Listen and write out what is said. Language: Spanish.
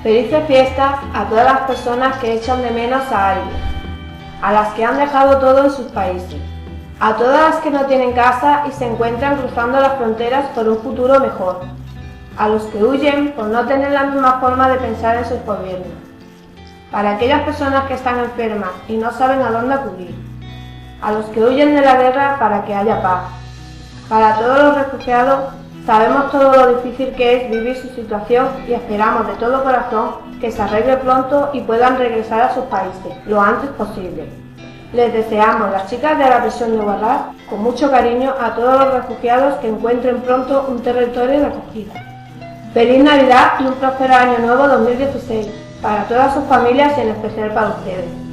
Felices fiestas a todas las personas que echan de menos a alguien, a las que han dejado todo en sus países, a todas las que no tienen casa y se encuentran cruzando las fronteras por un futuro mejor, a los que huyen por no tener la misma forma de pensar en sus gobiernos, para aquellas personas que están enfermas y no saben a dónde acudir, a los que huyen de la guerra para que haya paz. Para todos los refugiados, sabemos todo lo difícil que es vivir su situación y esperamos de todo corazón que se arregle pronto y puedan regresar a sus países lo antes posible. Les deseamos, las chicas de la prisión de Huarrás, con mucho cariño a todos los refugiados que encuentren pronto un territorio de acogida. Feliz Navidad y un próspero Año Nuevo 2016 para todas sus familias y en especial para ustedes.